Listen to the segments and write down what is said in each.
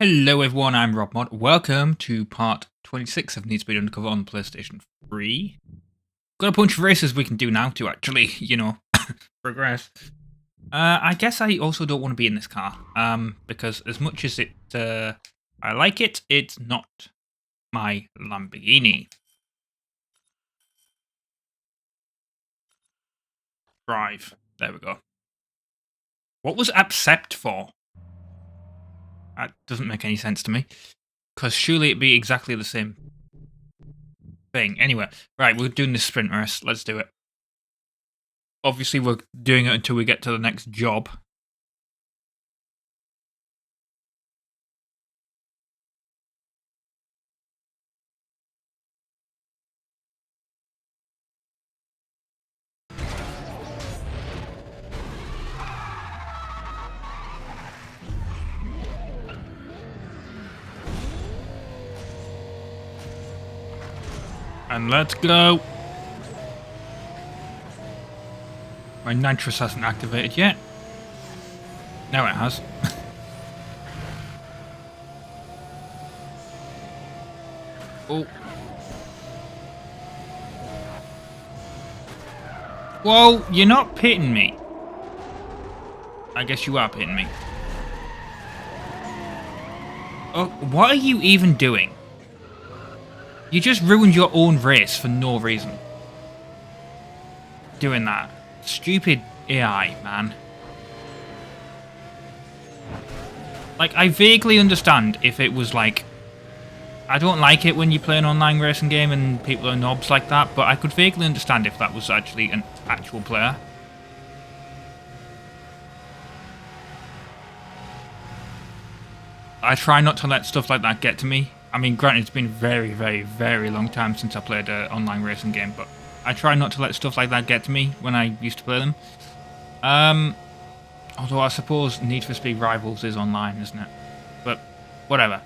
Hello everyone, I'm RobtheMod. Welcome to part 26 of Need for Speed Undercover on PlayStation 3. Got a bunch of races we can do now to actually, progress. I guess I also don't want to be in this car, because as much as I like it, it's not my Lamborghini. Drive. There we go. What was accept for? That doesn't make any sense to me. Because surely it'd be exactly the same thing. Anyway, right, we're doing this sprint race. Let's do it. Obviously, we're doing it until we get to the next job. And let's go. My nitrous hasn't activated yet. Now it has. Oh. Whoa, you're not pitting me. I guess you are pitting me. Oh, what are you even doing? You just ruined your own race for no reason. Doing that. Stupid AI, man. Like, I vaguely understand if it was like... I don't like it when you play an online racing game and people are knobs like that, but I could vaguely understand if that was actually an actual player. I try not to let stuff like that get to me. I mean, granted, it's been a very, very, very long time since I played an online racing game, but I try not to let stuff like that get to me when I used to play them. Although I suppose Need for Speed Rivals is online, isn't it? But, whatever.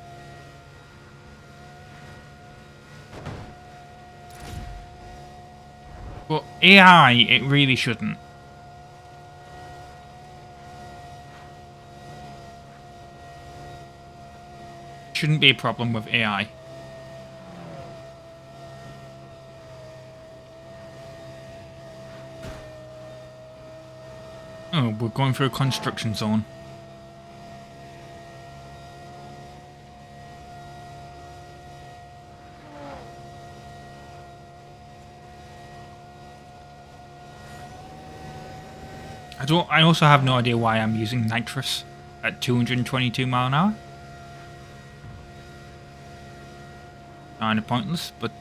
But AI, it really shouldn't. Shouldn't be a problem with AI. Oh, we're going through a construction zone. I also have no idea why I'm using nitrous at 222 mile an hour. Kinda pointless, but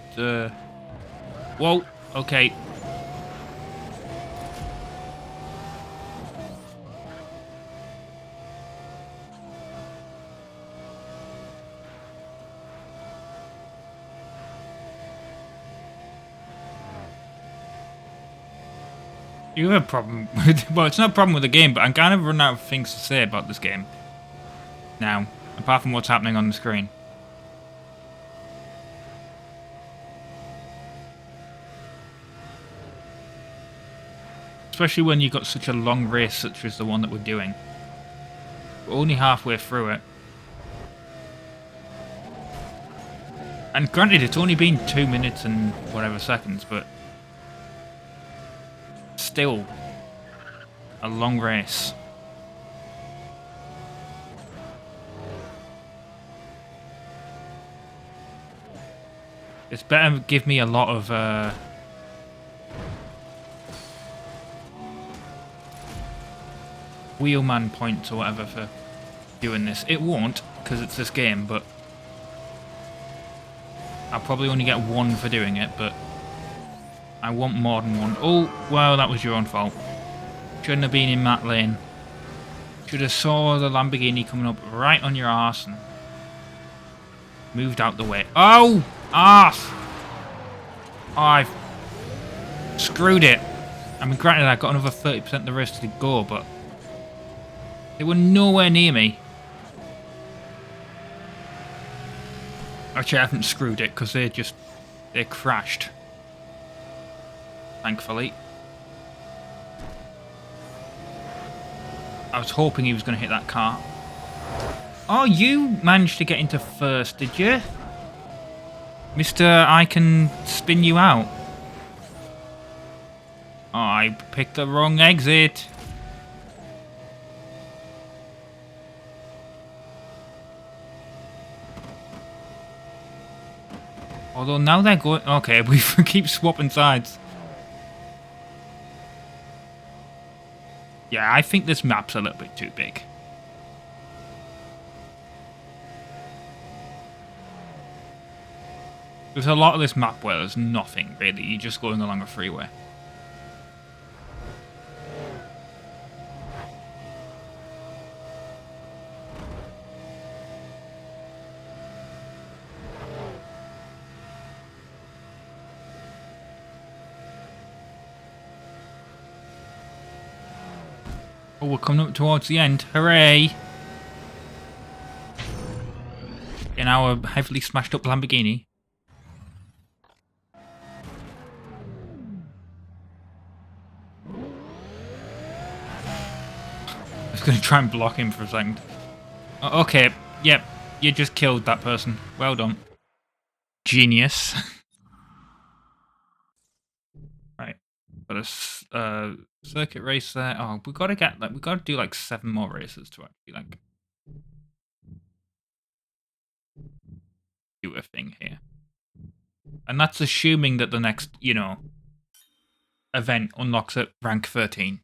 whoa, okay. You have a problem with... Well, it's not a problem with the game, but I'm kind of running out of things to say about this game now, apart from what's happening on the screen. Especially when you've got such a long race such as the one that we're doing. We're only halfway through it. And granted, it's only been 2 minutes and whatever seconds, but... still a long race. It's better give me a lot of wheelman points or whatever for doing this. It won't, because it's this game, but I'll probably only get 1 for doing it, but I want more than 1. Oh, well, that was your own fault. Shouldn't have been in that lane. Should have saw the Lamborghini coming up right on your arse and moved out the way. Oh! Arse! Oh, I've screwed it. I mean, granted, I've got another 30% of the race to go, but they were nowhere near me. Actually, I haven't screwed it because they crashed. Thankfully. I was hoping he was going to hit that car. Oh, you managed to get into first, did you? Mr. I can spin you out. Oh, I picked the wrong exit. Although now they're going... Okay, we keep swapping sides. Yeah, I think this map's a little bit too big. There's a lot of this map where there's nothing, really. You're just going along a freeway. Oh, we're coming up towards the end. Hooray! In our heavily smashed up Lamborghini. I was going to try and block him for a second. Okay, yep. You just killed that person. Well done. Genius. Right. Got a circuit race there. Oh, we got to get like we got to do like 7 more races to actually like do a thing here. And that's assuming that the next, you know, event unlocks at rank 13.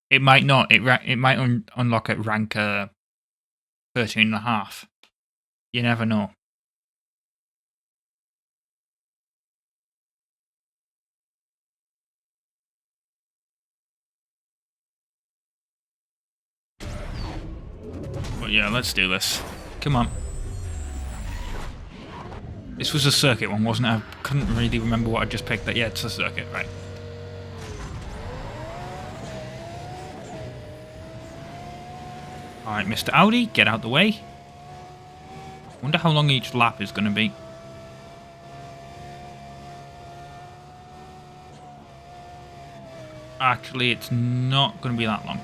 It might not. It might unlock at rank 13.5. You never know. But yeah, let's do this. Come on. This was a circuit one, wasn't it? I couldn't really remember what I just picked. That yeah, it's a circuit, right? All right, Mr. Audi, get out the way. Wonder how long each lap is going to be. Actually, it's not going to be that long.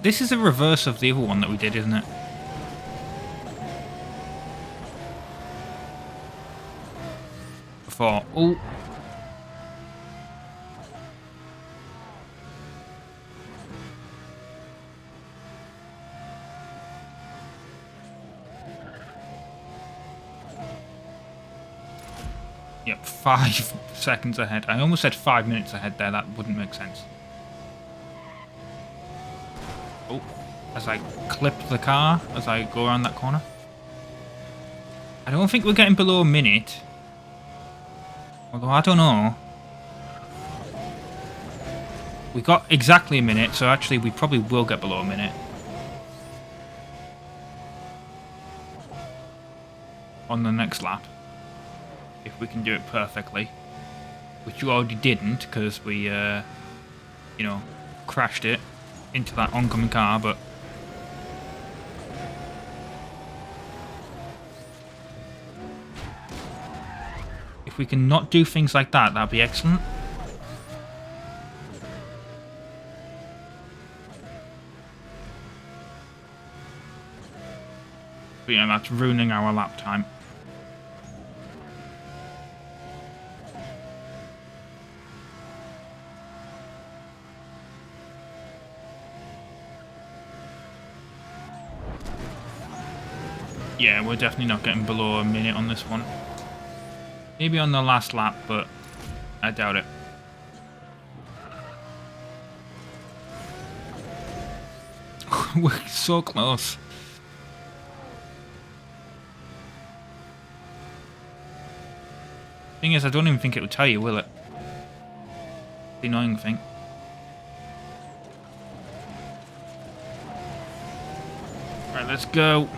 This is a reverse of the other one that we did, isn't it? Before. Oh. Yep, 5 seconds ahead. I almost said 5 minutes ahead there. That wouldn't make sense. Oh, as I clip the car as I go around that corner. I don't think we're getting below a minute. Although, I don't know. We got exactly a minute, so actually we probably will get below a minute. On the next lap. If we can do it perfectly. Which you already didn't, because we, you know, crashed it into that oncoming car, but... If we can not do things like that, that'd be excellent. But yeah, that's ruining our lap time. Yeah, we're definitely not getting below a minute on this one. Maybe on the last lap, but I doubt it. We're so close. Thing is, I don't even think it will tell you, will it? The annoying thing. Right, let's go.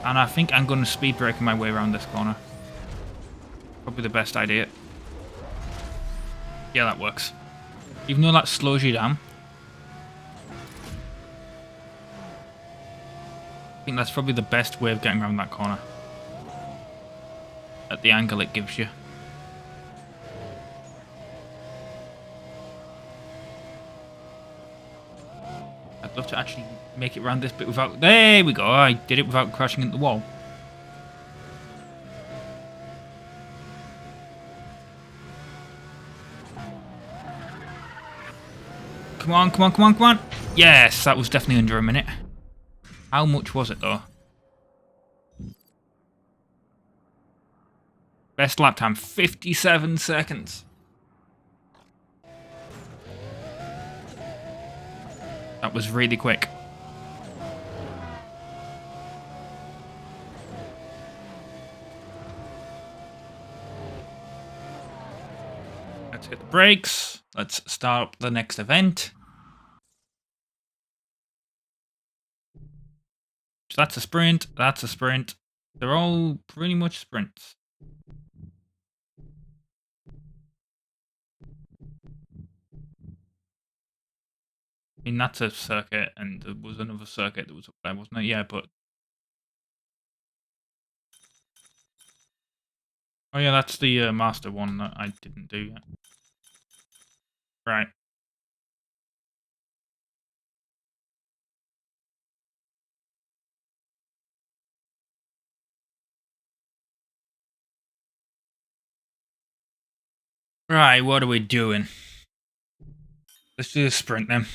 And I think I'm going to speed brake my way around this corner. Probably the best idea. Yeah, that works. Even though that slows you down. I think that's probably the best way of getting around that corner. At the angle it gives you. I'd love to actually make it around this bit without... There we go. I did it without crashing into the wall. Come on, come on, come on, come on. Yes, that was definitely under a minute. How much was it, though? Best lap time, 57 seconds. That was really quick. Let's hit the brakes. Let's start up the next event. So that's a sprint. That's a sprint. They're all pretty much sprints. I mean, that's a circuit, and there was another circuit that was up there, wasn't it? Yeah, but... Oh yeah, that's the master one that I didn't do yet. Right. Right, what are we doing? Let's do a sprint then.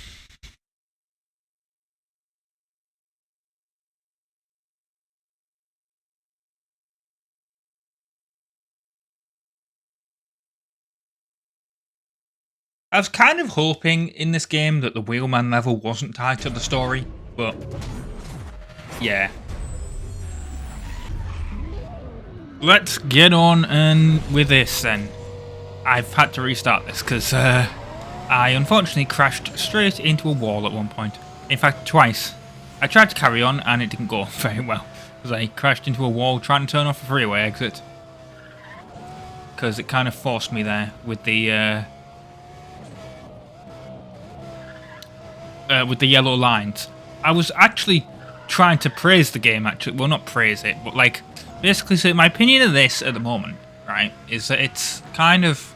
I was kind of hoping in this game that the Wheelman level wasn't tied to the story, but yeah. Let's get on and with this then. I've had to restart this because I unfortunately crashed straight into a wall at one point. In fact, twice. I tried to carry on and it didn't go very well because I crashed into a wall trying to turn off a freeway exit. Because it kind of forced me there with the yellow lines. I was actually trying to praise the game, actually. Well, not praise it, but like, basically, so my opinion of this at the moment, right, is that it's kind of...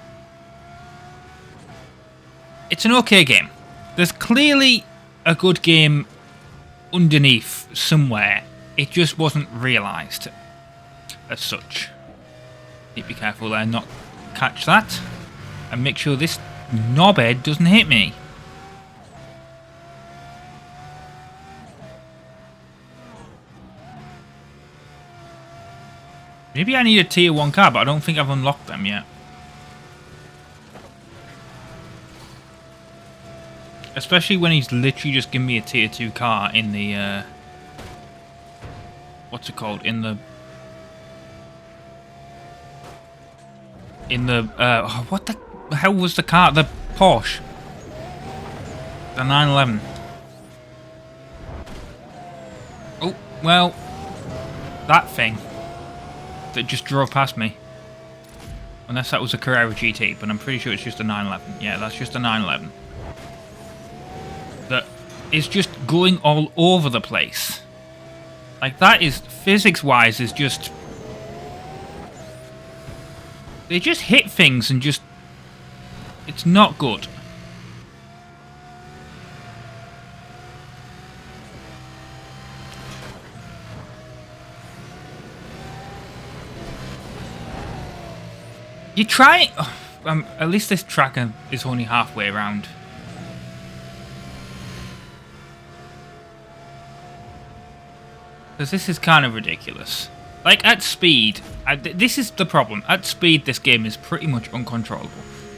It's an okay game. There's clearly a good game underneath somewhere. It just wasn't realised as such. Need to be careful there, not catch that. And make sure this knobhead doesn't hit me. Maybe I need a tier 1 car, but I don't think I've unlocked them yet. Especially when he's literally just giving me a tier 2 car in the, what's it called? In the, what the hell was the car? The Porsche. The 911. Oh, well, that thing that just drove past me. Unless that was a Carrera GT, but I'm pretty sure it's just a 911. Yeah, that's just a 911. That is just going all over the place. Like, that is, physics-wise, is just... They just hit things and just... It's not good. You try... at least this track is only halfway around. Because this is kind of ridiculous. Like, at speed... this is the problem. At speed, this game is pretty much uncontrollable.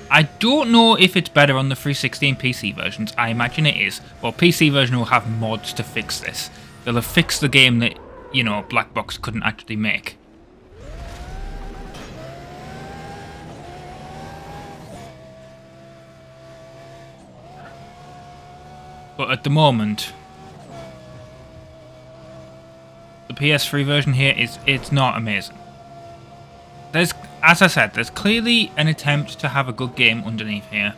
I don't know if it's better on the 360 and PC versions. I imagine it is. Well, PC version will have mods to fix this. They'll have fixed the game that, you know, Black Box couldn't actually make. But at the moment, the PS3 version here it's not amazing. There's, as I said, there's clearly an attempt to have a good game underneath here.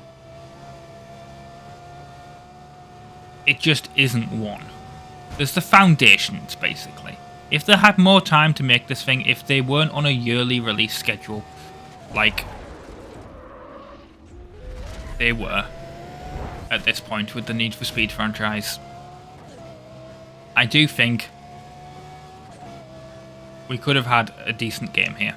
It just isn't one. There's the foundations, basically. If they had more time to make this thing, if they weren't on a yearly release schedule, like they were at this point with the Need for Speed franchise, I do think we could have had a decent game here.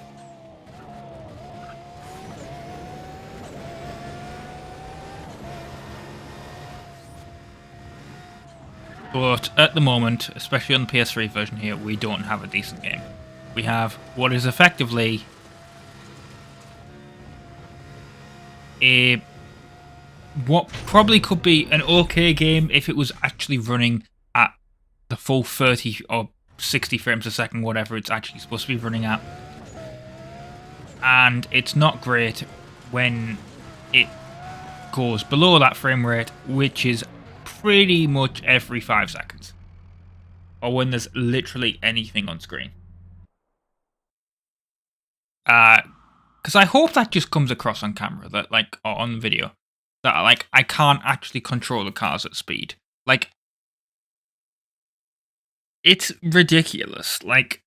But at the moment, especially on the PS3 version here, we don't have a decent game. We have what is effectively what probably could be an okay game if it was actually running at the full 30 or 60 frames a second, whatever it's actually supposed to be running at. And it's not great when it goes below that frame rate, which is pretty much every 5 seconds. Or when there's literally anything on screen. Because I hope that just comes across on camera, that like, or on video, that like I can't actually control the cars at speed. Like, it's ridiculous. Like,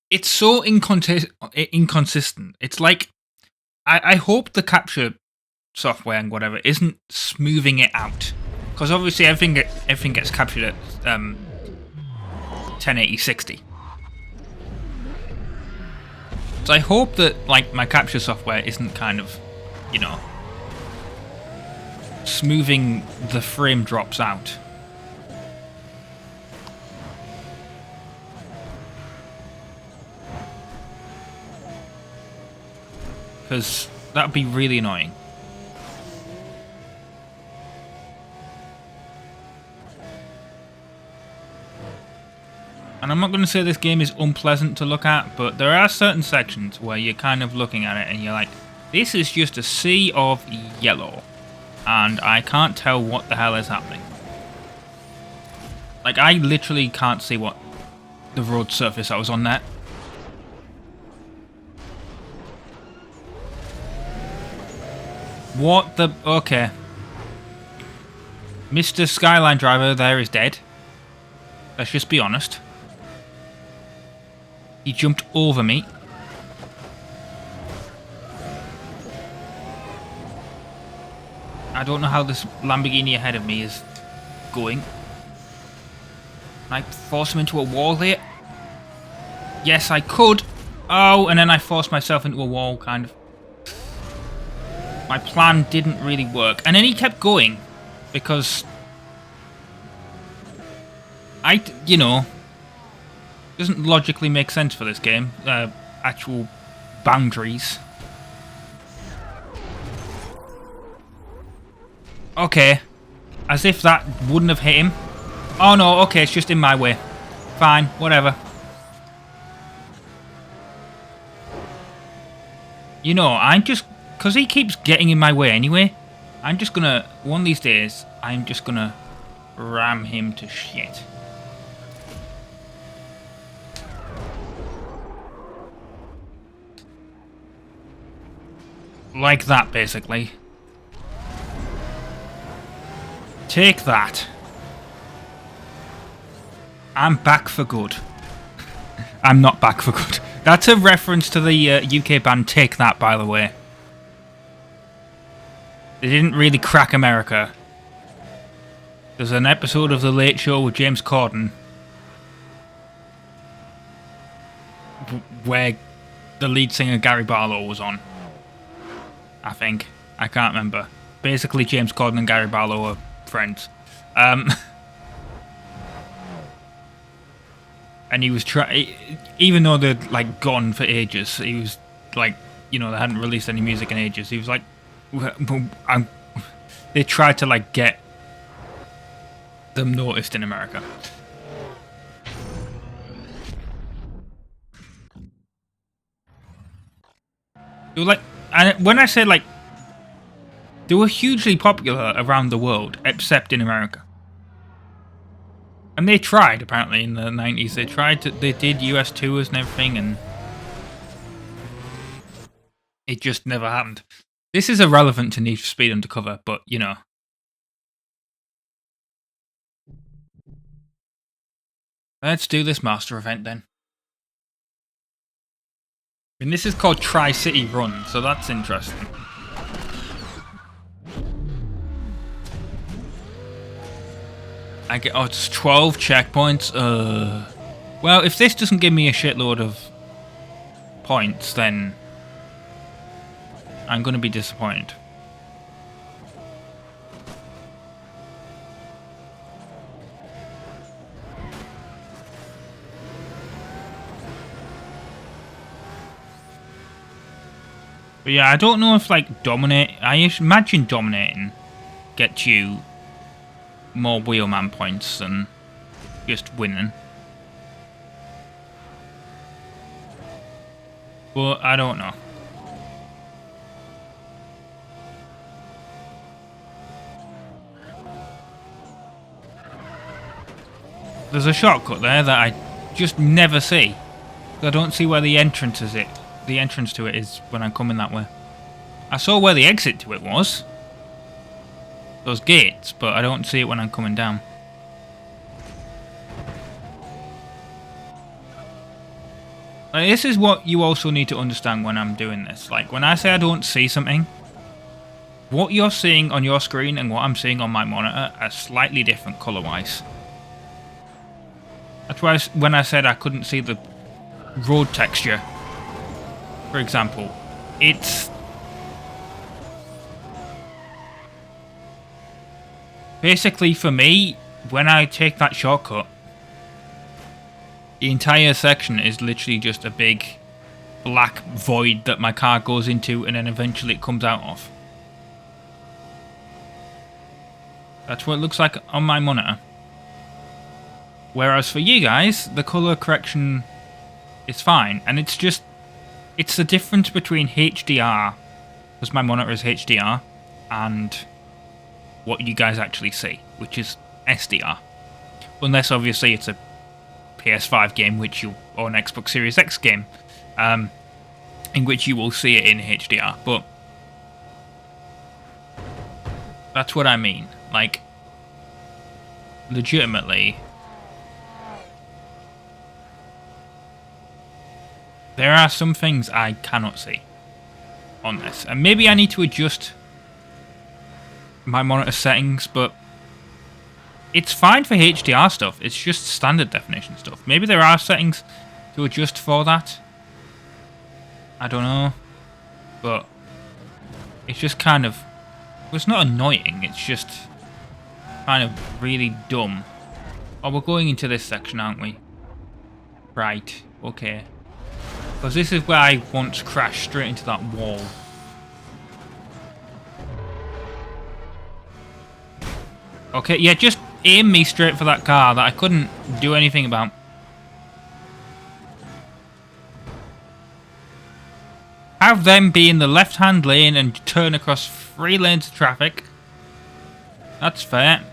it's so inconsistent. It's like, I hope the capture software and whatever isn't smoothing it out, because obviously everything gets captured at 1080 60. So I hope that like my capture software isn't kind of, you know, smoothing the frame drops out. Because that would be really annoying. And I'm not going to say this game is unpleasant to look at, but there are certain sections where you're kind of looking at it and you're like, this is just a sea of yellow. And I can't tell what the hell is happening. Like, I literally can't see what the road surface I was on there. What the... Okay. Mr. Skyline Driver there is dead. Let's just be honest. He jumped over me. I don't know how this Lamborghini ahead of me is going. Can I force him into a wall here? Yes, I could. Oh, and then I forced myself into a wall, kind of. My plan didn't really work. And then he kept going. Because... you know... doesn't logically make sense for this game. Actual boundaries. Okay. As if that wouldn't have hit him. Oh no, okay, it's just in my way. Fine, whatever. You know, I'm just... because he keeps getting in my way anyway, I'm just gonna... one of these days, I'm just gonna ram him to shit. Like that, basically. Take that. I'm back for good. I'm not back for good. That's a reference to the UK band Take That, by the way. They didn't really crack America. There's an episode of The Late Show with James Corden where the lead singer Gary Barlow was on. I think. I can't remember. Basically, James Corden and Gary Barlow are friends. And he was even though they'd like gone for ages, he was like, you know, they hadn't released any music in ages. He was like, they tried to like get them noticed in America. They were like, and when I say like, they were hugely popular around the world, except in America. And they tried, apparently, in the 90s. They did US tours and everything, and it just never happened. This is irrelevant to Need for Speed Undercover, but, you know. Let's do this master event, then. I mean, this is called Tri-City Run, so that's interesting. I get, oh, it's 12 checkpoints. Well, if this doesn't give me a shitload of points, then I'm going to be disappointed. But yeah, I don't know if, like, I imagine dominating gets you more wheelman points than just winning. But I don't know. There's a shortcut there that I just never see. I don't see where the entrance to it is when I'm coming that way. I saw where the exit to it was. Those gates, but I don't see it when I'm coming down. Like, this is what you also need to understand when I'm doing this. Like, when I say I don't see something, what you're seeing on your screen and what I'm seeing on my monitor are slightly different colour-wise. That's why when I said I couldn't see the road texture, for example, it's basically, for me, when I take that shortcut, the entire section is literally just a big black void that my car goes into and then eventually it comes out of. That's what it looks like on my monitor. Whereas for you guys, the colour correction is fine. And it's the difference between HDR, because my monitor is HDR, and what you guys actually see, which is SDR. Unless obviously it's a PS5 game, or an Xbox Series X game, in which you will see it in HDR. But that's what I mean. Like, legitimately, there are some things I cannot see on this, and maybe I need to adjust my monitor settings, but it's fine for HDR stuff. It's just standard definition stuff. Maybe there are settings to adjust for that. I don't know. But it's just kind of... Well, it's not annoying. It's just kind of really dumb. Oh, we're going into this section, aren't we? Right. Okay. Because this is where I once crashed straight into that wall. Okay, yeah, just aim me straight for that car that I couldn't do anything about. Have them be in the left-hand lane and turn across 3 lanes of traffic. That's fair.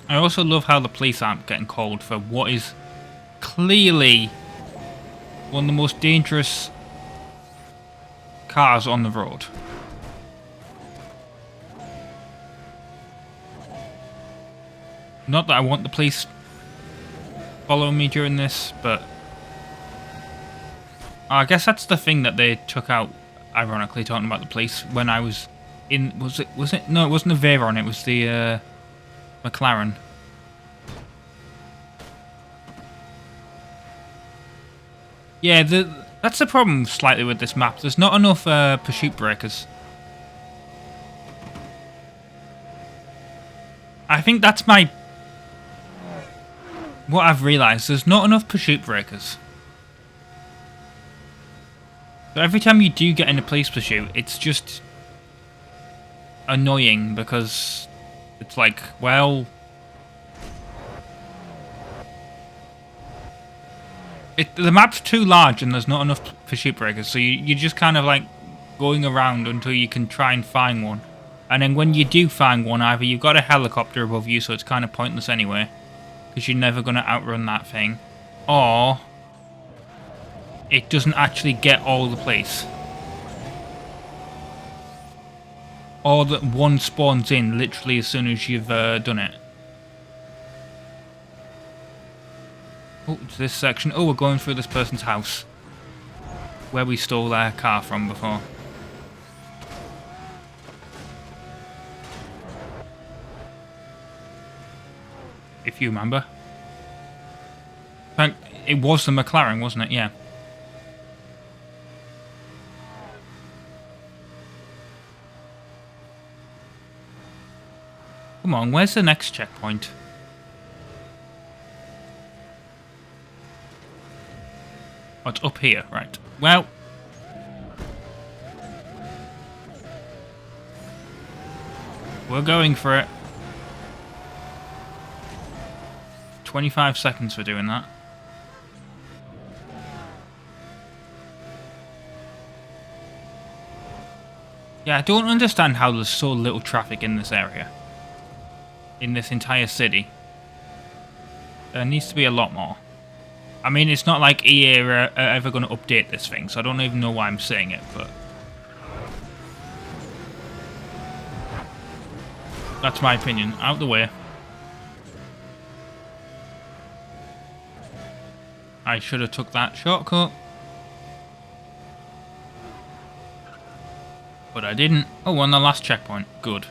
I also love how the police aren't getting called for what is clearly one of the most dangerous cars on the road. Not that I want the police following me during this, but I guess that's the thing that they took out, ironically, talking about the police, when I was in... Was it? No, it wasn't the Veyron, it was the McLaren. Yeah, that's the problem slightly with this map. There's not enough pursuit breakers. I think that's what I've realised. There's not enough pursuit breakers. So every time you do get in a police pursuit, it's just annoying because it's like, well... the map's too large and there's not enough pursuit breakers, so you're just kind of like going around until you can try and find one. And then when you do find one, either you've got a helicopter above you, so it's kind of pointless anyway, because you're never going to outrun that thing, or it doesn't actually get all the police. Or that one spawns in literally as soon as you've done it. Oh, it's this section. Oh, we're going through this person's house. Where we stole their car from before. If you remember. In fact, it was the McLaren, wasn't it? Yeah. Come on, where's the next checkpoint? Oh, it's up here, right. Well. We're going for it. 25 seconds for doing that. Yeah, I don't understand how there's so little traffic in this area. In this entire city. There needs to be a lot more. I mean, it's not like EA are ever going to update this thing, so I don't even know why I'm saying it, but... That's my opinion. Out the way. I should have took that shortcut. But I didn't. Oh, on the last checkpoint. Good.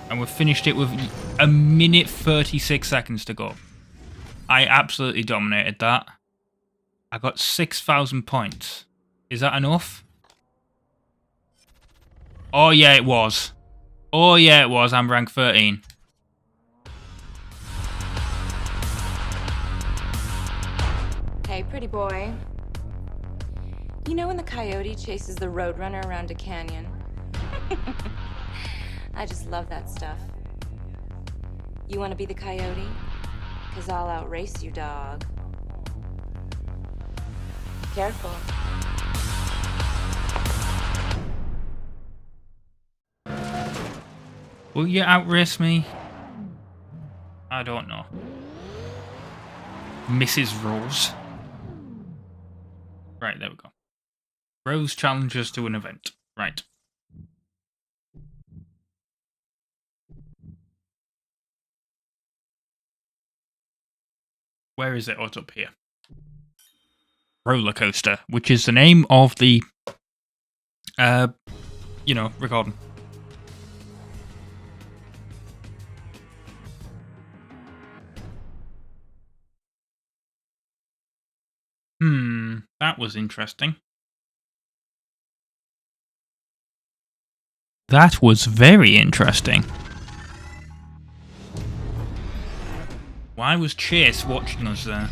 And we've finished it with 1 minute 36 seconds to go. I absolutely dominated that. I got 6,000 points. Is that enough? Oh yeah, it was. Oh yeah, it was. I'm rank 13. Hey, pretty boy. You know when the coyote chases the roadrunner around a canyon? I just love that stuff. You want to be the coyote? 'Cause I'll outrace you, dog. Careful. Will you outrace me? I don't know. Mrs. Rose. Right, there we go. Rose challenges to an event. Right. Where is it? Oh, it's up here. Rollercoaster, which is the name of the, recording. That was interesting. That was very interesting. Why was Chase watching us there?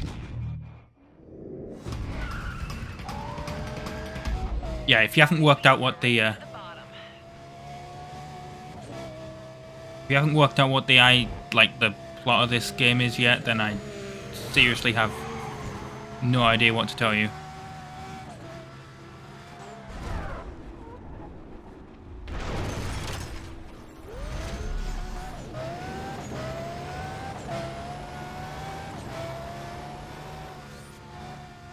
Yeah, if you haven't worked out what the the plot of this game is yet, then I seriously have no idea what to tell you.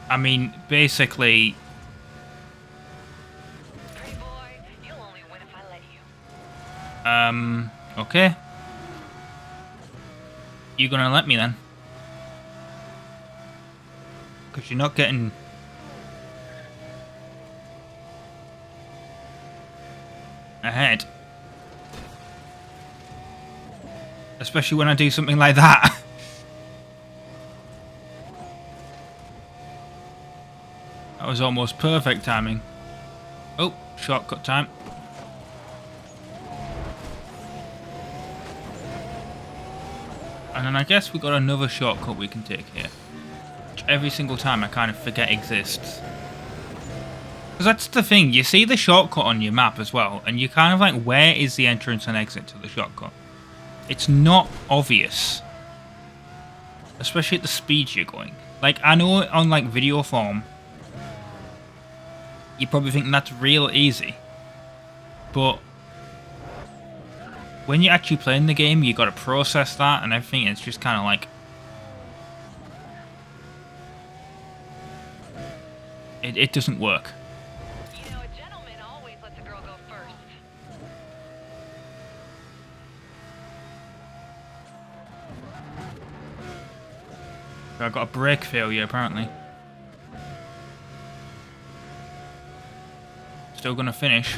I mean, basically... Hey boy, you'll only win if I let you. Okay. You gonna let me then? Because you're not getting... ahead. Especially when I do something like that. That was almost perfect timing. Oh, shortcut time. And then I guess we got another shortcut we can take here. Which every single time I kind of forget exists. Because that's the thing, you see the shortcut on your map as well, and you're kind of like, where is the entrance and exit to the shortcut? It's not obvious. Especially at the speed you're going. Like, I know on like video form, you probably think that's real easy. But when you're actually playing the game, you got to process that and everything. It's just kind of like... It doesn't work. You know, a gentleman always lets a girl go first. I got a brake failure apparently. Still gonna finish.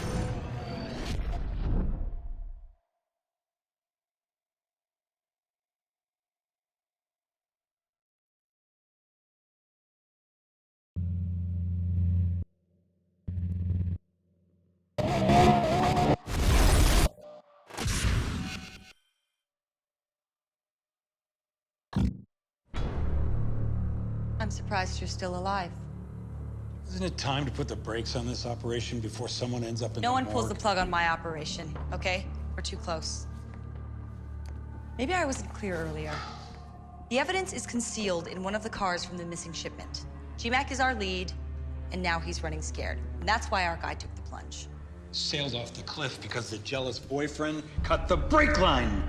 I'm surprised you're still alive. Isn't it time to put the brakes on this operation before someone ends up in No the one pulls the morgue? plug on my operation, okay? We're too close. Maybe I wasn't clear earlier. The evidence is concealed in one of the cars from the missing shipment. G-Mac is our lead, and now he's running scared. And that's why our guy took the plunge. Sailed off the cliff because the jealous boyfriend cut the brake line.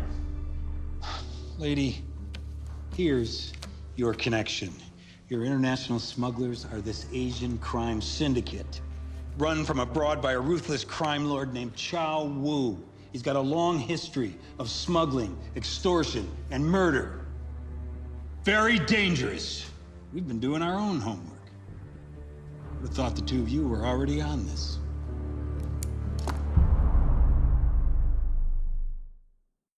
Lady, here's your connection. Your international smugglers are this Asian crime syndicate, run from abroad by a ruthless crime lord named Chow Wu. He's got a long history of smuggling, extortion, and murder. Very dangerous. We've been doing our own homework. Would have thought the two of you were already on this.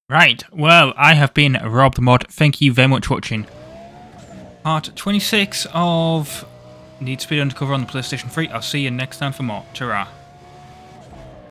Right, well, I have been RobtheMod. Thank you very much for watching. Part 26 of Need Speed Undercover on the PlayStation 3. I'll see you next time for more. Ta-ra.